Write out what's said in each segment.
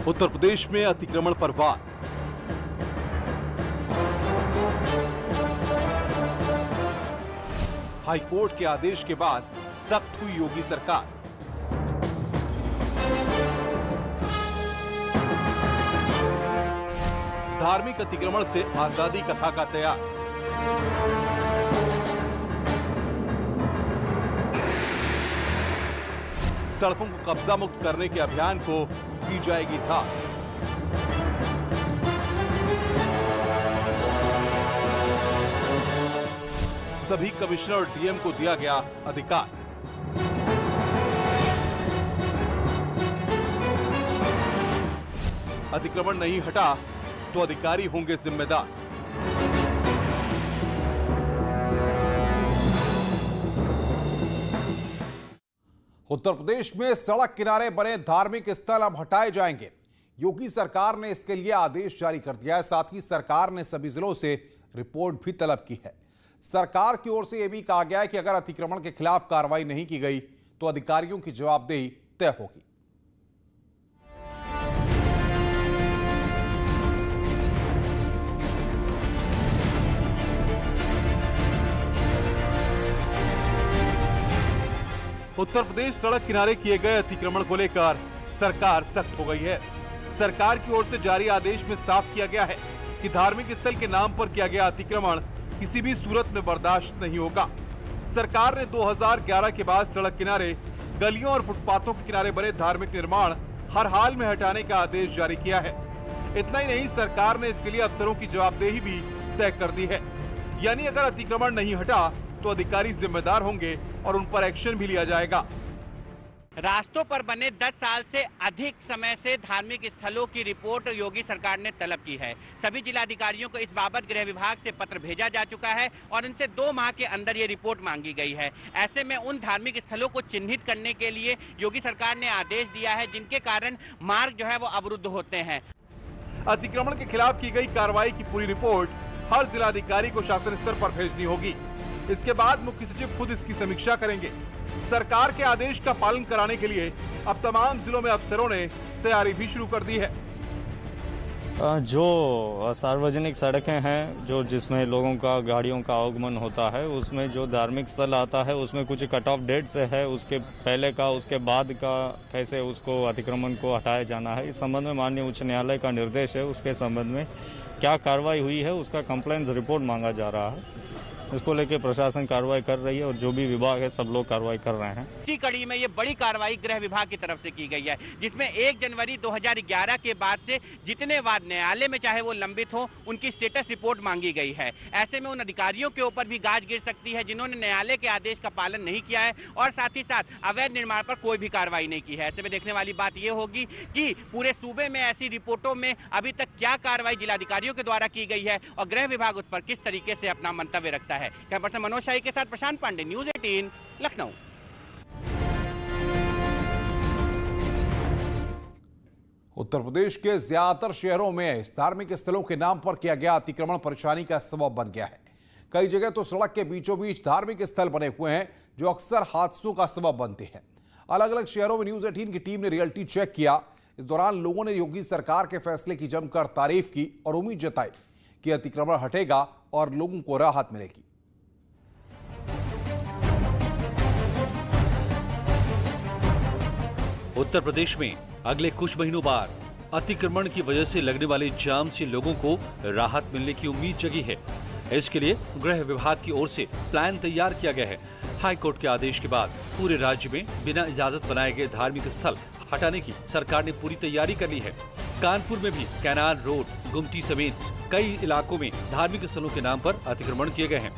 उत्तर प्रदेश में अतिक्रमण पर वार। हाईकोर्ट के आदेश के बाद सख्त हुई योगी सरकार। धार्मिक अतिक्रमण से आजादी का खाका तैयार। सड़कों को कब्जा मुक्त करने के अभियान को की जाएगी धार। सभी कमिश्नर और डीएम को दिया गया अधिकार। अतिक्रमण नहीं हटा तो अधिकारी होंगे जिम्मेदार। उत्तर प्रदेश में सड़क किनारे बने धार्मिक स्थल अब हटाए जाएंगे। योगी सरकार ने इसके लिए आदेश जारी कर दिया है। साथ ही सरकार ने सभी जिलों से रिपोर्ट भी तलब की है। सरकार की ओर से यह भी कहा गया है कि अगर अतिक्रमण के खिलाफ कार्रवाई नहीं की गई तो अधिकारियों की जवाबदेही तय होगी। उत्तर प्रदेश सड़क किनारे किए गए अतिक्रमण को लेकर सरकार सख्त हो गई है। सरकार की ओर से जारी आदेश में साफ किया गया है कि धार्मिक स्थल के नाम पर किया गया अतिक्रमण किसी भी सूरत में बर्दाश्त नहीं होगा। सरकार ने 2011 के बाद सड़क किनारे, गलियों और फुटपाथों के किनारे बने धार्मिक निर्माण हर हाल में हटाने का आदेश जारी किया है। इतना ही नहीं, सरकार ने इसके लिए अफसरों की जवाबदेही भी तय कर दी है। यानी अगर अतिक्रमण नहीं हटा तो अधिकारी जिम्मेदार होंगे और उन पर एक्शन भी लिया जाएगा। रास्तों पर बने 10 साल से अधिक समय से धार्मिक स्थलों की रिपोर्ट योगी सरकार ने तलब की है। सभी जिलाधिकारियों को इस बाबत गृह विभाग से पत्र भेजा जा चुका है और इनसे 2 माह के अंदर ये रिपोर्ट मांगी गई है। ऐसे में उन धार्मिक स्थलों को चिन्हित करने के लिए योगी सरकार ने आदेश दिया है, जिनके कारण मार्ग जो है वो अवरुद्ध होते हैं। अतिक्रमण के खिलाफ की गई कार्रवाई की पूरी रिपोर्ट हर जिलाधिकारी को शासन स्तर पर भेजनी होगी। इसके बाद मुख्य सचिव खुद इसकी समीक्षा करेंगे। सरकार के आदेश का पालन कराने के लिए अब तमाम जिलों में अफसरों ने तैयारी भी शुरू कर दी है। जो सार्वजनिक सड़कें हैं, जो जिसमें लोगों का, गाड़ियों का आवागमन होता है, उसमें जो धार्मिक स्थल आता है उसमें कुछ कट ऑफ डेट से है, उसके पहले का, उसके बाद का, कैसे उसको अतिक्रमण को हटाया जाना है। इस संबंध में माननीय उच्च न्यायालय का निर्देश है। उसके संबंध में क्या कार्रवाई हुई है उसका कंप्लेंट रिपोर्ट मांगा जा रहा है। इसको लेकर प्रशासन कार्रवाई कर रही है और जो भी विभाग है सब लोग कार्रवाई कर रहे हैं। इसी कड़ी में ये बड़ी कार्रवाई गृह विभाग की तरफ से की गई है, जिसमें 1 जनवरी 2011 के बाद से जितने वाद न्यायालय में चाहे वो लंबित हो, उनकी स्टेटस रिपोर्ट मांगी गई है। ऐसे में उन अधिकारियों के ऊपर भी गाज गिर सकती है जिन्होंने न्यायालय के आदेश का पालन नहीं किया है और साथ ही साथ अवैध निर्माण पर कोई भी कार्रवाई नहीं की है। ऐसे में देखने वाली बात यह होगी कि पूरे सूबे में ऐसी रिपोर्टों में अभी तक क्या कार्रवाई जिलाधिकारियों के द्वारा की गई है और गृह विभाग उस पर किस तरीके से अपना मंतव्य रखता है। कैमरा पर्सन मनोज शाही के साथ प्रशांत पांडे, न्यूज़ 18, लखनऊ। उत्तर प्रदेश के ज्यादातर शहरों में धार्मिक स्थलों के नाम पर किया गया अतिक्रमण परेशानी का सबब बन गया है। कई जगह तो सड़क के बीचों बीच धार्मिक स्थल बने हुए हैं जो अक्सर हादसों का सबब बनते हैं। अलग अलग शहरों में न्यूज़ 18 की टीम ने रियलिटी चेक किया। इस दौरान लोगों ने योगी सरकार के फैसले की जमकर तारीफ की और उम्मीद जताई कि अतिक्रमण हटेगा और लोगों को राहत मिलेगी। उत्तर प्रदेश में अगले कुछ महीनों बाद अतिक्रमण की वजह से लगने वाले जाम से लोगों को राहत मिलने की उम्मीद जगी है। इसके लिए गृह विभाग की ओर से प्लान तैयार किया गया है। हाईकोर्ट के आदेश के बाद पूरे राज्य में बिना इजाजत बनाए गए धार्मिक स्थल हटाने की सरकार ने पूरी तैयारी कर ली है। कानपुर में भी कैनाल रोड, गुमटी समेत कई इलाकों में धार्मिक स्थलों के नाम पर अतिक्रमण किए गए हैं,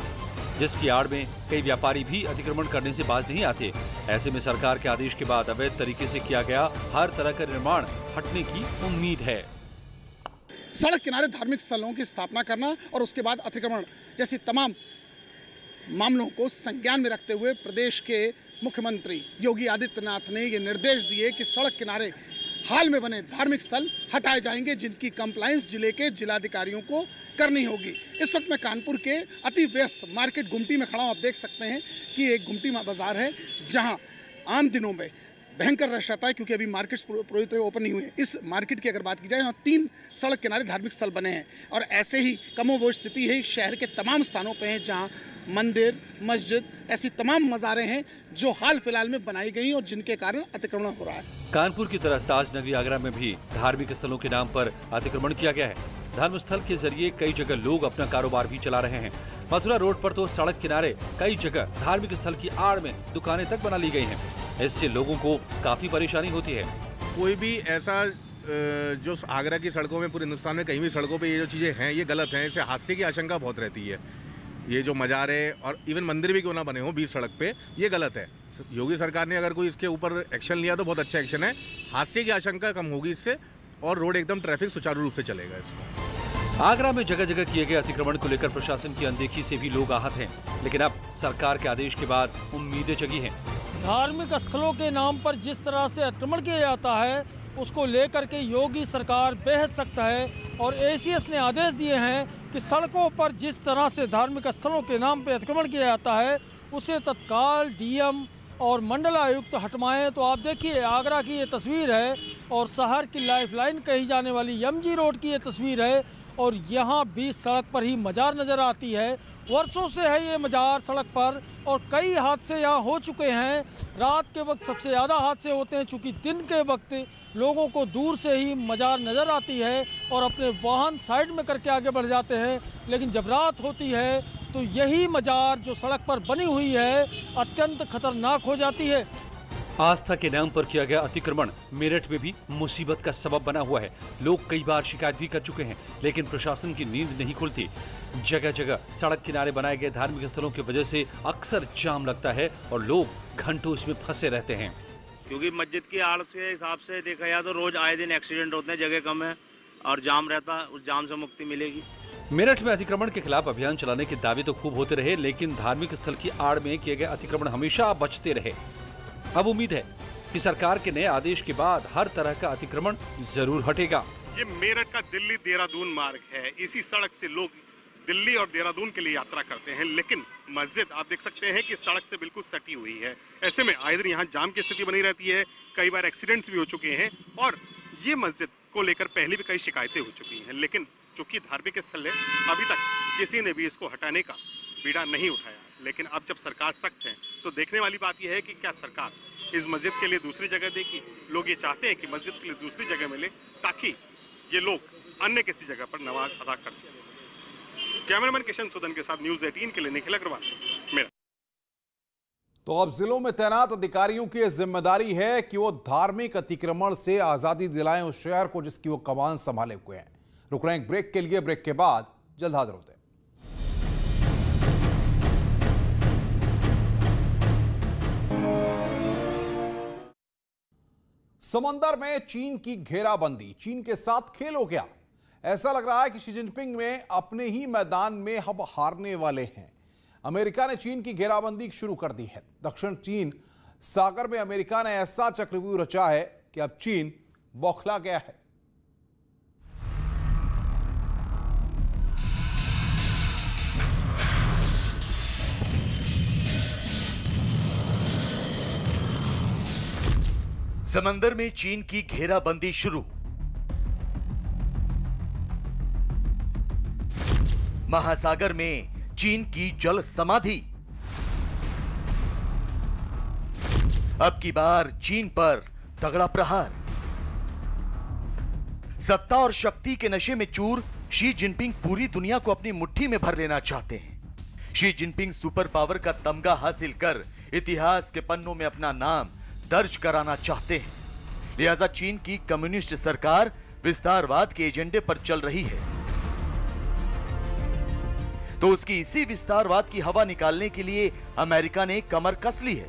जिसकी आड़ में कई व्यापारी भी अतिक्रमण करने से बाज नहीं आते। ऐसे में सरकार के आदेश के बाद अवैध तरीके से किया गया हर तरह का निर्माण हटने की उम्मीद है। सड़क किनारे धार्मिक स्थलों की स्थापना करना और उसके बाद अतिक्रमण जैसी तमाम मामलों को संज्ञान में रखते हुए प्रदेश के मुख्यमंत्री योगी आदित्यनाथ ने ये निर्देश दिए कि सड़क किनारे हाल में बने धार्मिक स्थल हटाए जाएंगे, जिनकी कंप्लायंस जिले के जिलाधिकारियों को करनी होगी। इस वक्त मैं कानपुर के अति व्यस्त मार्केट गुमटी में खड़ा हूँ। आप देख सकते हैं कि एक गुमटी बाजार है जहाँ आम दिनों में भयंकर रश रहता है, क्योंकि अभी मार्केट्स पूरी तरह ओपन नहीं हुए हैं। इस मार्केट की अगर बात की जाए, यहाँ 3 सड़क किनारे धार्मिक स्थल बने हैं और ऐसे ही कमोबेश स्थिति है शहर के तमाम स्थानों पे है, जहाँ मंदिर, मस्जिद, ऐसी तमाम मज़ारें हैं जो हाल फिलहाल में बनाई गई और जिनके कारण अतिक्रमण हो रहा है। कानपुर की तरह ताज नगरी आगरा में भी धार्मिक स्थलों के नाम पर अतिक्रमण किया गया है। धर्म स्थल के जरिए कई जगह लोग अपना कारोबार भी चला रहे हैं। मथुरा रोड पर तो सड़क किनारे कई जगह धार्मिक स्थल की आड़ में दुकानें तक बना ली गई हैं। इससे लोगों को काफी परेशानी होती है। कोई भी ऐसा जो आगरा की सड़कों में, पूरे हिंदुस्तान में कहीं भी सड़कों पे ये जो चीज़ें हैं ये गलत हैं, इससे हादसे की आशंका बहुत रहती है। ये जो मज़ारे और इवन मंदिर भी क्यों ना बने हो बीच सड़क पे, ये गलत है। योगी सरकार ने अगर कोई इसके ऊपर एक्शन लिया तो बहुत अच्छा एक्शन है। हादसे की आशंका कम होगी इससे और रोड एकदम ट्रैफिक सुचारू रूप से चलेगा इसमें। आगरा में जगह जगह किए गए अतिक्रमण को लेकर प्रशासन की अनदेखी से भी लोग आहत हैं, लेकिन अब सरकार के आदेश के बाद उम्मीदें जगी हैं। धार्मिक स्थलों के नाम पर जिस तरह से अतिक्रमण किया जाता है, उसको लेकर के योगी सरकार बेहद सख्त है और एसीएस ने आदेश दिए हैं कि सड़कों पर जिस तरह से धार्मिक स्थलों के नाम पर अतिक्रमण किया जाता है, उसे तत्काल डीएम और मंडलायुक्त हटवाएं। तो आप देखिए, आगरा की ये तस्वीर है और शहर की लाइफलाइन कही जाने वाली एमजी रोड की ये तस्वीर है और यहाँ बीच सड़क पर ही मजार नज़र आती है। वर्षों से है ये मजार सड़क पर और कई हादसे यहाँ हो चुके हैं। रात के वक्त सबसे ज़्यादा हादसे होते हैं, चूँकि दिन के वक्त लोगों को दूर से ही मजार नज़र आती है और अपने वाहन साइड में करके आगे बढ़ जाते हैं, लेकिन जब रात होती है तो यही मजार जो सड़क पर बनी हुई है अत्यंत खतरनाक हो जाती है। आस्था के नाम पर किया गया अतिक्रमण मेरठ में भी मुसीबत का सबब बना हुआ है। लोग कई बार शिकायत भी कर चुके हैं, लेकिन प्रशासन की नींद नहीं खुलती। जगह जगह सड़क किनारे बनाए गए धार्मिक स्थलों की वजह से अक्सर जाम लगता है और लोग घंटों इसमें फंसे रहते हैं। क्योंकि मस्जिद की आड़ के हिसाब से देखा जाए तो रोज आए दिन एक्सीडेंट होते हैं, जगह कम है और जाम रहता है, उस जाम से मुक्ति मिलेगी। मेरठ में अतिक्रमण के खिलाफ अभियान चलाने के दावे तो खूब होते रहे, लेकिन धार्मिक स्थल की आड़ में किए गए अतिक्रमण हमेशा बचते रहे। अब उम्मीद है कि सरकार के नए आदेश के बाद हर तरह का अतिक्रमण जरूर हटेगा। ये मेरठ का दिल्ली देहरादून मार्ग है। इसी सड़क से लोग दिल्ली और देहरादून के लिए यात्रा करते हैं, लेकिन मस्जिद आप देख सकते हैं कि सड़क से बिल्कुल सटी हुई है। ऐसे में आए दिन यहाँ जाम की स्थिति बनी रहती है। कई बार एक्सीडेंट्स भी हो चुके हैं और ये मस्जिद को लेकर पहले भी कई शिकायतें हो चुकी हैं, लेकिन चूंकि धार्मिक स्थल है, अभी तक किसी ने भी इसको हटाने का बीड़ा नहीं उठाया। लेकिन अब जब सरकार सख्त है तो देखने वाली बात यह है कि क्या सरकार इस मस्जिद के लिए दूसरी जगह देगी। लोग ये चाहते हैं कि मस्जिद के लिए दूसरी जगह मिले ताकि ये लोग अन्य किसी जगह पर नमाज अदा कर सकें। कैमरामैन किशन सुदन के साथ न्यूज़ 18 के लिए निखिल अग्रवाल, मेरठ। तो अब जिलों में तैनात अधिकारियों की जिम्मेदारी है कि वो धार्मिक अतिक्रमण से आजादी दिलाएं उस शहर को जिसकी वो कमान संभाले हुए हैं। रुक रहे हैं ब्रेक के लिए, ब्रेक के बाद जल्द हाजिर होते हैं। समंदर में चीन की घेराबंदी, चीन के साथ खेल हो गया। ऐसा लग रहा है कि शी जिनपिंग में अपने ही मैदान में अब हारने वाले हैं। अमेरिका ने चीन की घेराबंदी शुरू कर दी है। दक्षिण चीन सागर में अमेरिका ने ऐसा चक्रव्यूह रचा है कि अब चीन बौखला गया है। समंदर में चीन की घेराबंदी शुरू। महासागर में चीन की जल समाधि। अब की बार चीन पर तगड़ा प्रहार। सत्ता और शक्ति के नशे में चूर शी जिनपिंग पूरी दुनिया को अपनी मुट्ठी में भर लेना चाहते हैं। शी जिनपिंग सुपर पावर का तमगा हासिल कर इतिहास के पन्नों में अपना नाम दर्ज कराना चाहते हैं। लिहाजा चीन की कम्युनिस्ट सरकार विस्तारवाद के एजेंडे पर चल रही है, तो उसकी इसी विस्तारवाद की हवा निकालने के लिए अमेरिका ने कमर कस ली है।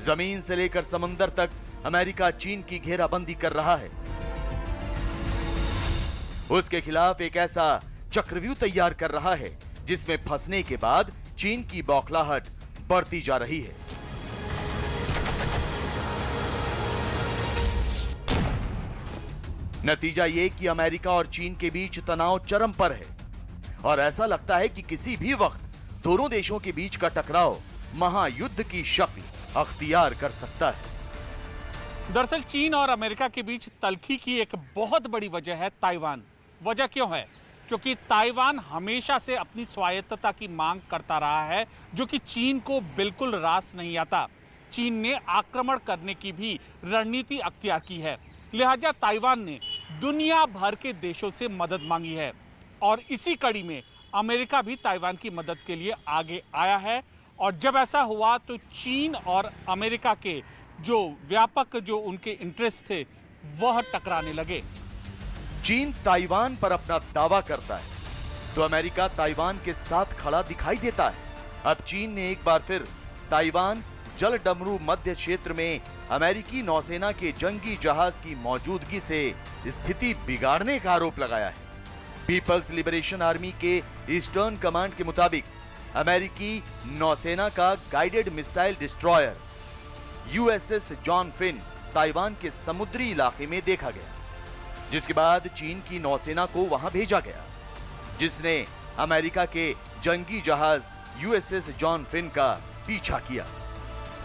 जमीन से लेकर समंदर तक अमेरिका चीन की घेराबंदी कर रहा है। उसके खिलाफ एक ऐसा चक्रव्यूह तैयार कर रहा है जिसमें फंसने के बाद चीन की बौखलाहट बढ़ती जा रही है। नतीजा ये कि अमेरिका और चीन के बीच तनाव चरम पर है और ऐसा लगता है कि किसी भी वक्त दोनों देशों के बीच का टकराव महायुद्ध की शक्ल अख्तियार कर सकता है। दरअसल चीन और अमेरिका के बीच तल्खी की एक बहुत बड़ी वजह है ताइवान। वजह क्यों है? क्योंकि ताइवान हमेशा से अपनी स्वायत्तता की मांग करता रहा है, जो कि चीन को बिल्कुल रास नहीं आता। चीन ने आक्रमण करने की भी रणनीति अख्तियार की है, लिहाजा ताइवान ने दुनिया भर के देशों से मदद मांगी है और इसी कड़ी में अमेरिका भी ताइवान की मदद के लिए आगे आया है। और जब ऐसा हुआ तो चीन और अमेरिका के जो व्यापक जो उनके इंटरेस्ट थे वह टकराने लगे। चीन ताइवान पर अपना दावा करता है तो अमेरिका ताइवान के साथ खड़ा दिखाई देता है। अब चीन ने एक बार फिर ताइवान जल डमरू मध्य क्षेत्र में अमेरिकी नौसेना के जंगी जहाज की मौजूदगी से स्थिति बिगाड़ने का आरोप लगाया है। पीपल्स लिबरेशन आर्मी के ईस्टर्न कमांड के मुताबिक अमेरिकी नौसेना का guided missile destroyer USS John Finn Taiwan के समुद्री इलाके में देखा गया, जिसके बाद चीन की नौसेना को वहां भेजा गया, जिसने अमेरिका के जंगी जहाज यूएसएस जॉन फिन का पीछा किया।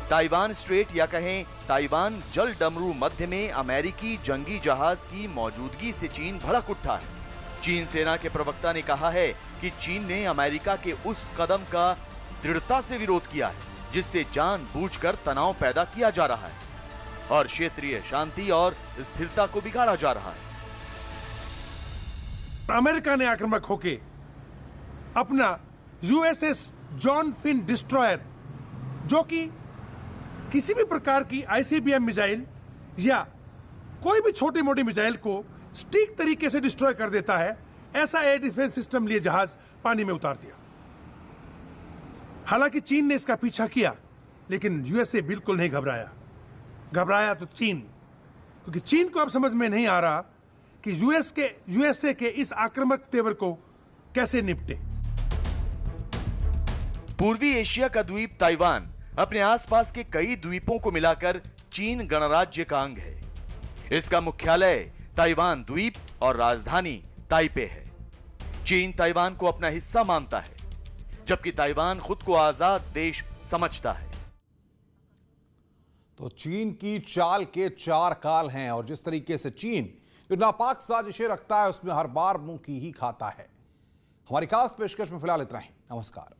ताइवान स्ट्रेट या कहें ताइवान जल डमरू मध्य में अमेरिकी जंगी जहाज की मौजूदगी से चीन भड़क उठा है। चीन सेना के प्रवक्ता ने कहा है कि चीन ने अमेरिका के उस कदम का दृढ़ता से विरोध किया है जिससे जानबूझकर तनाव पैदा किया जा रहा है और क्षेत्रीय शांति और स्थिरता को बिगाड़ा जा रहा है। अमेरिका ने आक्रामक होकर अपना यूएसएस जॉन फिन डिस्ट्रॉयर, जो कि किसी भी प्रकार की आईसीबीएम मिसाइल या कोई भी छोटी मोटी मिसाइल को सटीक तरीके से डिस्ट्रॉय कर देता है, ऐसा एयर डिफेंस सिस्टम लिए जहाज पानी में उतार दिया। हालांकि चीन ने इसका पीछा किया, लेकिन यूएसए बिल्कुल नहीं घबराया तो चीन, क्योंकि चीन को अब समझ में नहीं आ रहा कि यूएसए के इस आक्रामक तेवर को कैसे निपटे। पूर्वी एशिया का द्वीप ताइवान अपने आसपास के कई द्वीपों को मिलाकर चीन गणराज्य का अंग है। इसका मुख्यालय ताइवान द्वीप और राजधानी ताइपे है। चीन ताइवान को अपना हिस्सा मानता है, जबकि ताइवान खुद को आजाद देश समझता है। तो चीन की चाल के चार काल हैं और जिस तरीके से चीन जो नापाक साजिशें रखता है उसमें हर बार मुंह की ही खाता है। हमारी खास पेशकश में फिलहाल इतना ही। नमस्कार।